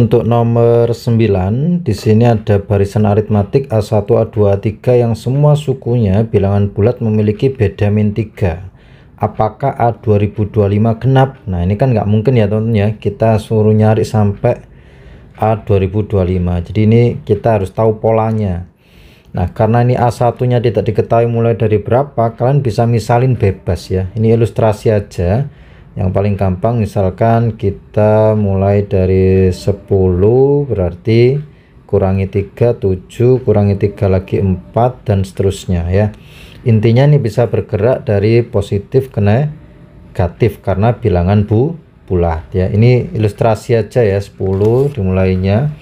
Untuk nomor 9, di sini ada barisan aritmatik A1, A2, A3 yang semua sukunya bilangan bulat memiliki beda min 3. Apakah A2025 genap? Nah, ini kan nggak mungkin ya teman-teman ya. Kita suruh nyari sampai A2025. Jadi ini kita harus tahu polanya. Nah, karena ini A1-nya tidak diketahui mulai dari berapa, kalian bisa misalin bebas ya. Ini ilustrasi aja. Yang paling gampang misalkan kita mulai dari 10, berarti kurangi 3, 7, kurangi 3 lagi 4, dan seterusnya ya. Intinya ini bisa bergerak dari positif ke negatif karena bilangan bulat ya. Ini ilustrasi aja ya, 10 dimulainya.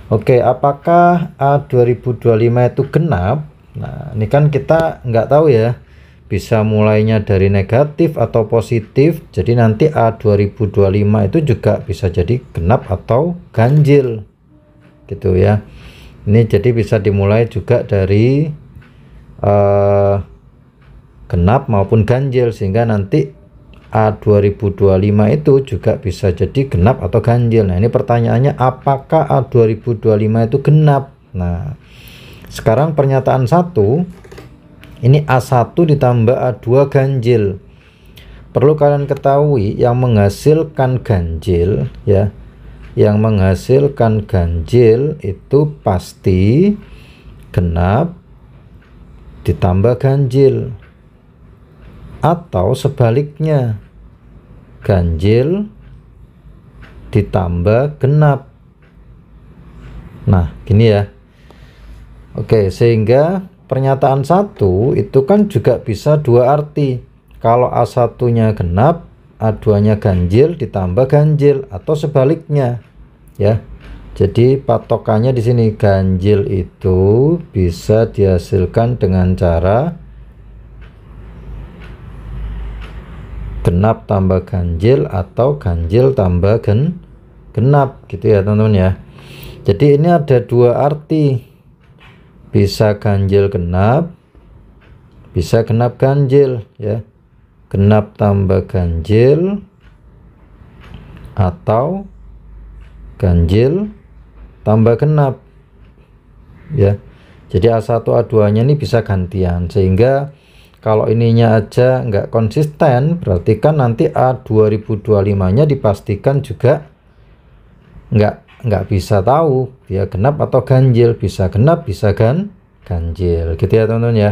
Oke, apakah A2025 itu genap? Nah, ini kan kita nggak tahu ya, bisa mulainya dari negatif atau positif. Jadi nanti A2025 itu juga bisa jadi genap atau ganjil gitu ya. Ini jadi bisa dimulai juga dari genap maupun ganjil, sehingga nanti A2025 itu juga bisa jadi genap atau ganjil. Nah, ini pertanyaannya, apakah A2025 itu genap? Nah, sekarang pernyataan 1, ini A1 ditambah A2 ganjil. Perlu kalian ketahui, yang menghasilkan ganjil ya, yang menghasilkan ganjil itu pasti genap ditambah ganjil, atau sebaliknya ganjil ditambah genap. Nah, gini ya. Oke, sehingga pernyataan 1 itu kan juga bisa dua arti. Kalau A1-nya genap, A2-nya ganjil ditambah ganjil, atau sebaliknya ya. Jadi patokannya di sini, ganjil itu bisa dihasilkan dengan cara genap tambah ganjil atau ganjil tambah genap gitu ya teman-teman ya. Jadi ini ada dua arti, bisa ganjil genap, bisa genap ganjil ya. Genap tambah ganjil atau ganjil tambah genap ya. Jadi A1 A2 nya ini bisa gantian, sehingga kalau ininya aja nggak konsisten, berarti kan nanti A2025 nya dipastikan juga nggak bisa tahu dia genap atau ganjil, bisa genap bisa ganjil gitu ya teman-teman ya.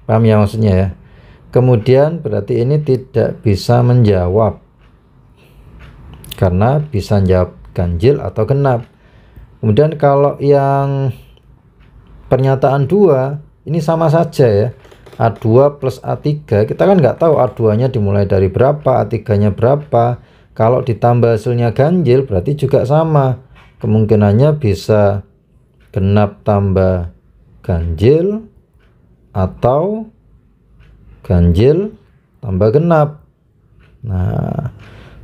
Paham ya maksudnya ya. Kemudian berarti ini tidak bisa menjawab karena bisa jawab ganjil atau genap. Kemudian kalau yang pernyataan 2 ini sama saja ya, A2 plus A3, kita kan nggak tahu A2 nya dimulai dari berapa, A3 nya berapa. Kalau ditambah hasilnya ganjil berarti juga sama, kemungkinannya bisa genap tambah ganjil atau ganjil tambah genap. Nah,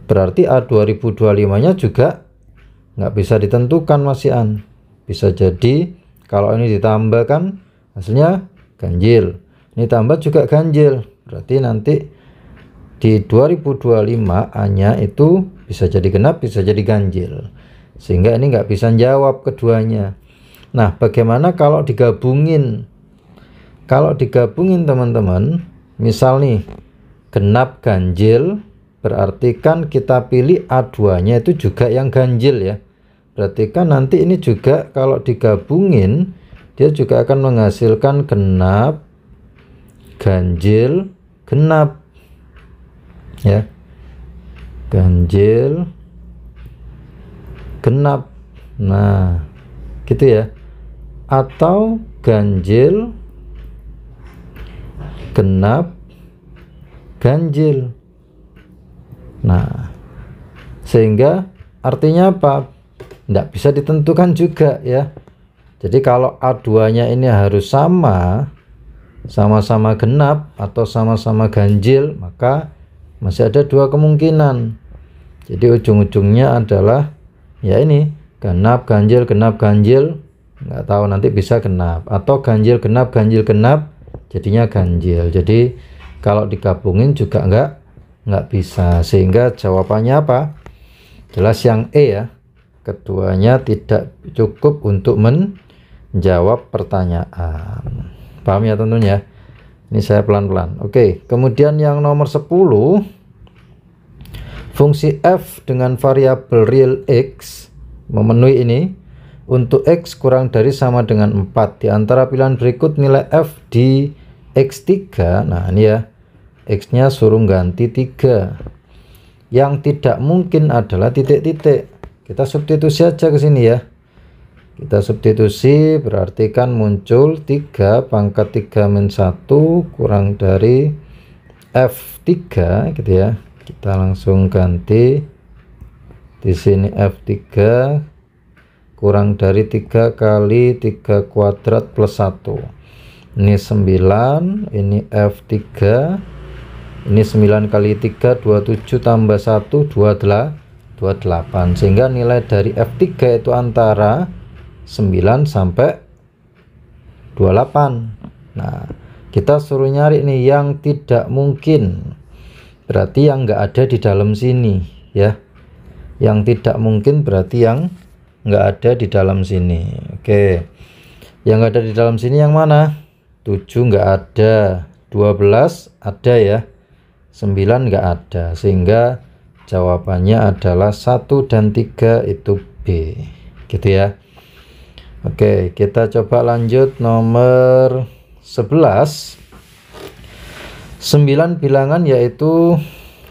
berarti A2025 nya juga nggak bisa ditentukan masihan. Bisa jadi kalau ini ditambahkan hasilnya ganjil, ini tambah juga ganjil, berarti nanti di 2025 A nya itu bisa jadi genap bisa jadi ganjil, sehingga ini nggak bisa jawab keduanya. Nah, bagaimana kalau digabungin? Kalau digabungin teman-teman, misal nih genap ganjil, berarti kan kita pilih A2 nya itu juga yang ganjil ya. Berarti kan nanti ini juga kalau digabungin dia juga akan menghasilkan genap ganjil genap ya, ganjil genap. Nah, gitu ya. Atau ganjil genap ganjil. Nah, sehingga artinya apa? Tidak bisa ditentukan juga ya. Jadi kalau A2 nya ini harus sama-sama genap atau sama-sama ganjil, maka masih ada dua kemungkinan. Jadi ujung-ujungnya adalah ya ini, genap ganjil, nggak tahu, nanti bisa genap, atau ganjil genap jadinya ganjil. Jadi kalau digabungin juga nggak bisa, sehingga jawabannya apa? Jelas yang E ya, keduanya tidak cukup untuk menjawab pertanyaan. Paham ya teman-teman ya? Ini saya pelan-pelan. Oke, kemudian yang nomor 10, fungsi f dengan variabel real x memenuhi ini untuk x kurang dari sama dengan 4. Di antara pilihan berikut nilai f di x3. Nah ini ya, x-nya suruh ganti 3. Yang tidak mungkin adalah titik-titik. Kita substitusi aja ke sini ya. Kita substitusi, berarti kan muncul 3 pangkat 3 min 1 kurang dari F3 gitu ya. Kita langsung ganti di sini F3 kurang dari 3 kali 3 kuadrat plus 1. Ini 9, ini F3. Ini 9 kali 3 27 tambah 1 28, sehingga nilai dari F3 itu antara 9 sampai 28. Nah, kita suruh nyari nih yang tidak mungkin. Berarti yang enggak ada di dalam sini ya. Yang tidak mungkin berarti yang enggak ada di dalam sini. Oke. Yang enggak ada di dalam sini yang mana? 7 enggak ada, 12 ada ya. 9 enggak ada, sehingga jawabannya adalah 1 dan 3 itu B gitu ya. Oke, kita coba lanjut nomor 11. 9 bilangan yaitu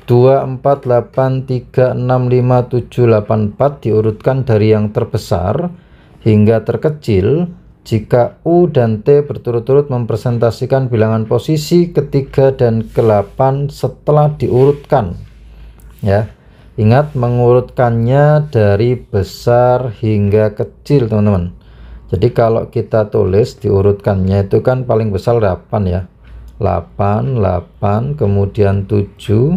2, 4, 8, 3, 6, 5, 7, 8, 4 diurutkan dari yang terbesar hingga terkecil jika U dan T berturut-turut mempresentasikan bilangan posisi ketiga dan ke-8 setelah diurutkan ya. Ingat mengurutkannya dari besar hingga kecil teman-teman. Jadi kalau kita tulis diurutkannya itu kan paling besar 8 ya. 8, 8, kemudian 7,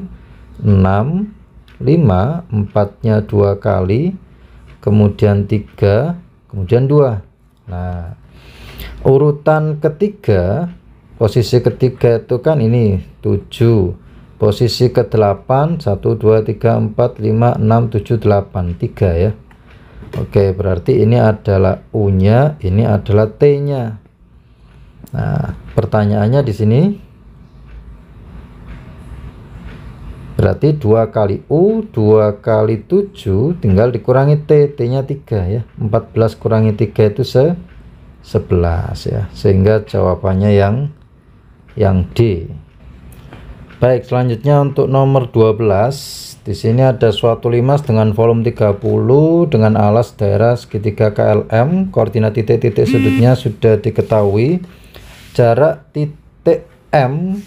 6, 5, 4-nya 2 kali, kemudian 3, kemudian 2. Nah, urutan ketiga, posisi ketiga itu kan ini 7, posisi ke-8 1, 2, 3, 4, 5, 6, 7, 8, 3 ya. Oke, berarti ini adalah U-nya, ini adalah T-nya. Nah, pertanyaannya di sini berarti 2 kali U, 2 kali 7 tinggal dikurangi T, T-nya 3 ya. 14 kurangi 3 itu 11 ya. Sehingga jawabannya yang D. Baik, selanjutnya untuk nomor 12. Di sini ada suatu limas dengan volume 30 dengan alas daerah segitiga KLM. Koordinat titik-titik sudutnya sudah diketahui. Jarak titik M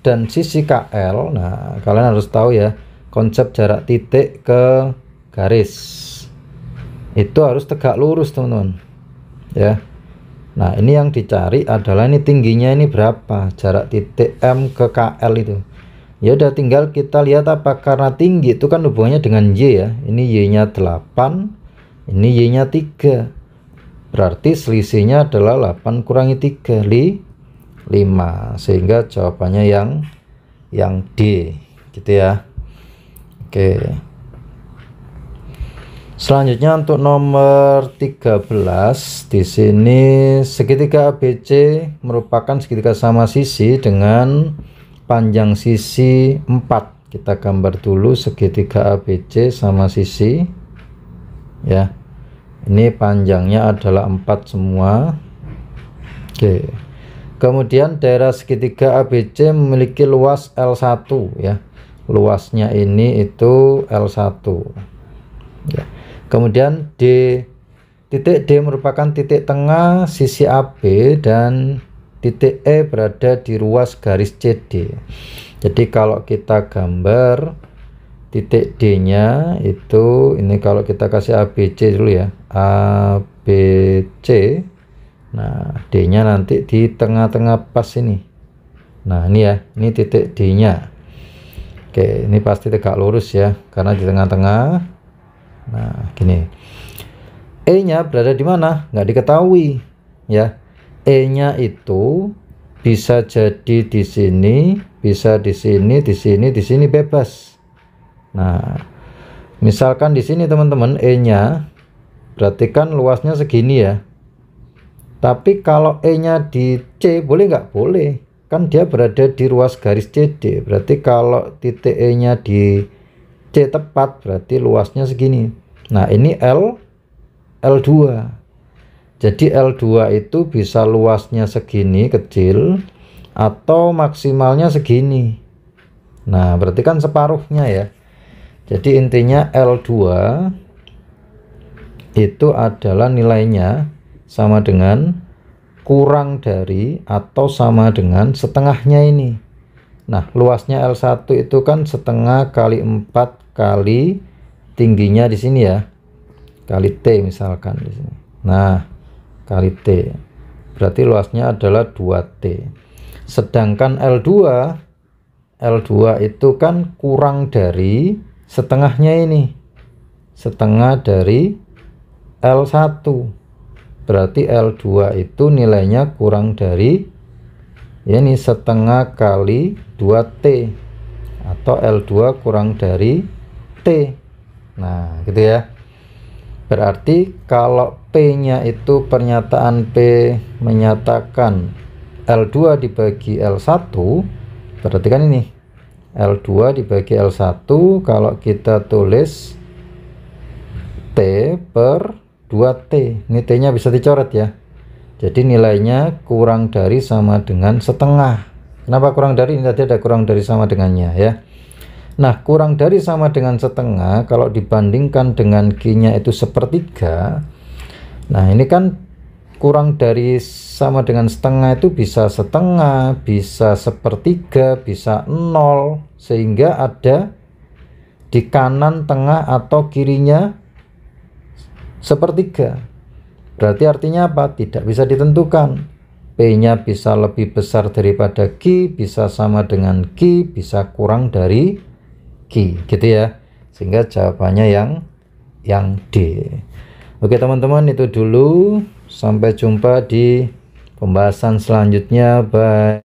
dan sisi KL. Nah, kalian harus tahu ya konsep jarak titik ke garis itu harus tegak lurus teman-teman ya. Nah, ini yang dicari adalah ini tingginya ini berapa, jarak titik M ke KL itu. Ya udah tinggal kita lihat apa, karena tinggi itu kan hubungannya dengan Y ya. Ini Y-nya 8, ini Y-nya 3. Berarti selisihnya adalah 8 kurangi 3, 5, sehingga jawabannya yang D gitu ya. Oke, selanjutnya untuk nomor 13. Di sini segitiga ABC merupakan segitiga sama sisi dengan panjang sisi 4. Kita gambar dulu segitiga ABC sama sisi ya. Ini panjangnya adalah 4 semua. Oke. Kemudian daerah segitiga ABC memiliki luas L1 ya. Luasnya ini itu L1 ya. Kemudian titik D merupakan titik tengah sisi AB dan titik E berada di ruas garis CD. Jadi kalau kita gambar titik D nya itu, ini kalau kita kasih ABC dulu ya, ABC. Nah, D nya nanti di tengah-tengah pas ini. Nah, ini ya, ini titik D nya. Oke, ini pasti tegak lurus ya, karena di tengah-tengah. Nah, gini. E nya berada di mana? Nggak diketahui ya. E nya itu bisa jadi di sini, bisa di sini, di sini, di sini, bebas. Nah, misalkan di sini teman-teman E nya berarti kan luasnya segini ya. Tapi kalau E nya di C boleh nggak? Boleh, kan dia berada di ruas garis CD. Berarti kalau titik E nya di C tepat, berarti luasnya segini. Nah ini L2. Jadi L2 itu bisa luasnya segini kecil atau maksimalnya segini. Nah berarti kan separuhnya ya. Jadi intinya L2 itu adalah nilainya sama dengan kurang dari atau sama dengan setengahnya ini. Nah luasnya L1 itu kan setengah kali 4 kali tingginya di sini ya, kali T misalkan di sini. Nah kali T, berarti luasnya adalah 2T. Sedangkan L2 itu kan kurang dari setengahnya ini, setengah dari L1. Berarti L2 itu nilainya kurang dari ya ini setengah kali 2T, atau L2 kurang dari T. Nah gitu ya. Berarti kalau P nya itu pernyataan P menyatakan L2 dibagi L1, berarti kan ini L2 dibagi L1, kalau kita tulis T per 2T, ini T nya bisa dicoret ya. Jadi nilainya kurang dari sama dengan setengah. Kenapa kurang dari? Ini tadi ada kurang dari sama dengannya ya. Nah kurang dari sama dengan setengah kalau dibandingkan dengan Q-nya itu sepertiga. Nah ini kan kurang dari sama dengan setengah itu bisa setengah, bisa sepertiga, bisa 0, sehingga ada di kanan, tengah, atau kirinya sepertiga. Berarti artinya apa? Tidak bisa ditentukan. P-nya bisa lebih besar daripada Q, bisa sama dengan Q, bisa kurang dari Q, gitu ya. Sehingga jawabannya yang D. Oke teman-teman, itu dulu. Sampai jumpa di pembahasan selanjutnya. Bye.